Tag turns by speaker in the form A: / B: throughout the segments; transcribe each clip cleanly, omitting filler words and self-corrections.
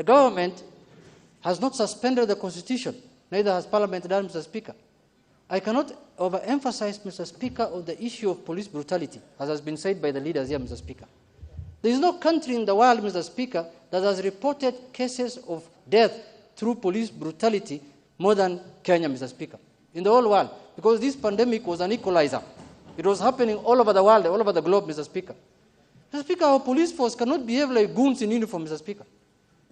A: The government has not suspended the Constitution, neither has Parliament done, Mr. Speaker. I cannot overemphasize, Mr. Speaker, on the issue of police brutality, as has been said by the leaders here, Mr. Speaker. There is no country in the world, Mr. Speaker, that has reported cases of death through police brutality more than Kenya, Mr. Speaker, in the whole world, because this pandemic was an equalizer. It was happening all over the world, all over the globe, Mr. Speaker. Mr. Speaker, our police force cannot behave like goons in uniform, Mr. Speaker.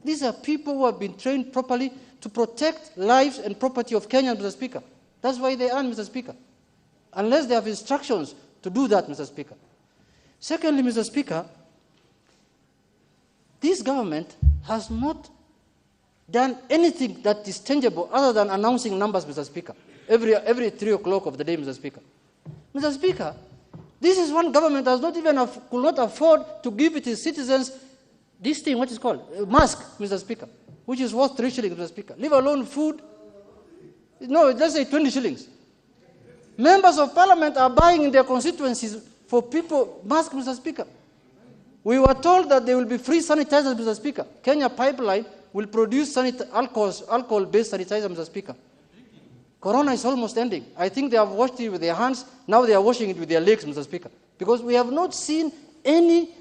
A: These are people who have been trained properly to protect lives and property of Kenyans, Mr. Speaker. That's why they are, Mr. Speaker. Unless they have instructions to do that, Mr. Speaker. Secondly, Mr. Speaker, this government has not done anything that is tangible other than announcing numbers, Mr. Speaker, every 3 o'clock of the day, Mr. Speaker. Mr. Speaker, this is one government that could not afford to give its citizens this thing, what is called, a mask, Mr. Speaker, which is worth 3 shillings, Mr. Speaker. Leave alone food. No, let's say 20 shillings. Members of Parliament are buying in their constituencies for people masks, Mr. Speaker. We were told that there will be free sanitizers, Mr. Speaker. Kenya Pipeline will produce alcohol-based sanitizer, Mr. Speaker. Corona is almost ending. I think they have washed it with their hands. Now they are washing it with their legs, Mr. Speaker. Because we have not seen any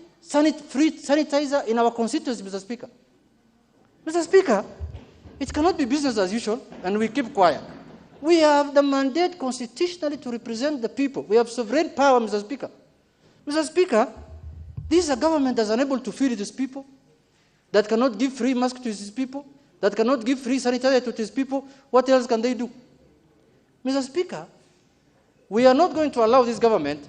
A: free sanitizer in our constituency, Mr. Speaker. Mr. Speaker, it cannot be business as usual, and we keep quiet. We have the mandate constitutionally to represent the people. We have sovereign power, Mr. Speaker. Mr. Speaker, this is a government that is unable to feed its people, that cannot give free masks to its people, that cannot give free sanitizer to its people. What else can they do? Mr. Speaker, we are not going to allow this government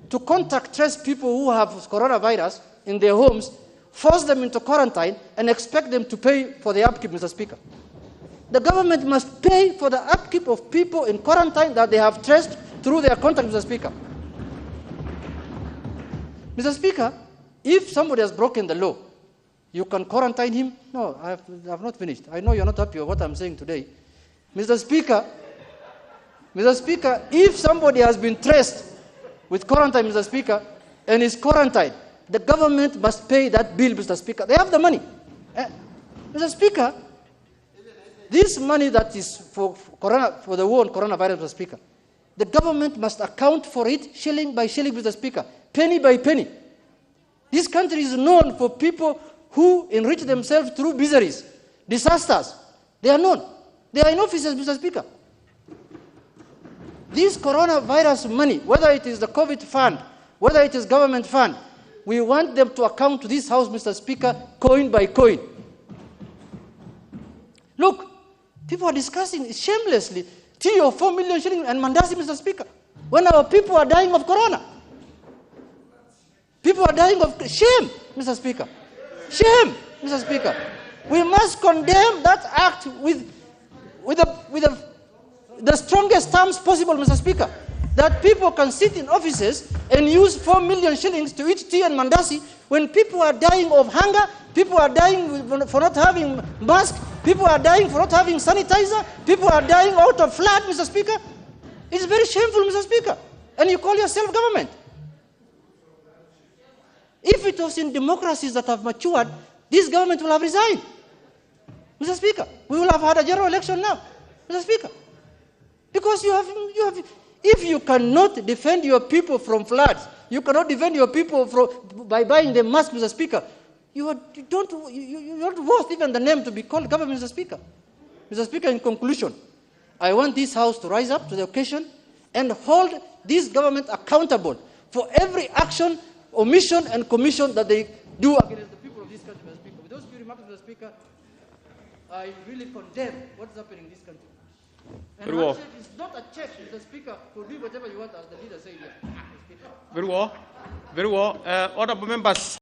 A: to contact trace people who have coronavirus in their homes, force them into quarantine, and expect them to pay for the upkeep, Mr. Speaker. The government must pay for the upkeep of people in quarantine that they have traced through their contact, Mr. Speaker. Mr. Speaker, if somebody has broken the law, you can quarantine him. No, I have not finished. I know you're not happy with what I'm saying today. Mr. Speaker, if somebody has been traced with quarantine, Mr. Speaker, and is quarantined, the government must pay that bill, Mr. Speaker. They have the money. Mr. Speaker, this money that is for the war on coronavirus, Mr. Speaker, the government must account for it shilling by shilling, Mr. Speaker, penny by penny. This country is known for people who enrich themselves through miseries, disasters. They are known. They are in offices, Mr. Speaker. This coronavirus money, whether it is the COVID fund, whether it is government fund, we want them to account to this House, Mr. Speaker, coin by coin. Look, people are discussing shamelessly 3 or 4 million shillings and mandasi, Mr. Speaker, when our people are dying of corona. People are dying of shame, Mr. Speaker. Shame, Mr. Speaker. We must condemn that act with the strongest terms possible, Mr. Speaker. That people can sit in offices and use 4 million shillings to eat tea and mandasi when people are dying of hunger, people are dying for not having masks, people are dying for not having sanitizer, people are dying out of flood, Mr. Speaker. It's very shameful, Mr. Speaker. And you call yourself government. If it was in democracies that have matured, this government will have resigned. Mr. Speaker, we will have had a general election now, Mr. Speaker. Because if you cannot defend your people from floods, you cannot defend your people by buying them masks, Mr. Speaker, you're not worth even the name to be called government, Mr. Speaker. Mr. Speaker, in conclusion, I want this House to rise up to the occasion and hold this government accountable for every action, omission, and commission that they do against the people of this country, Mr. Speaker. With those few remarks, Mr. Speaker, I really condemn what's happening in this country. And handshake is not a check, Mr. Speaker, to do whatever you want, as the leader said here.
B: Very well. Very well. Honourable members.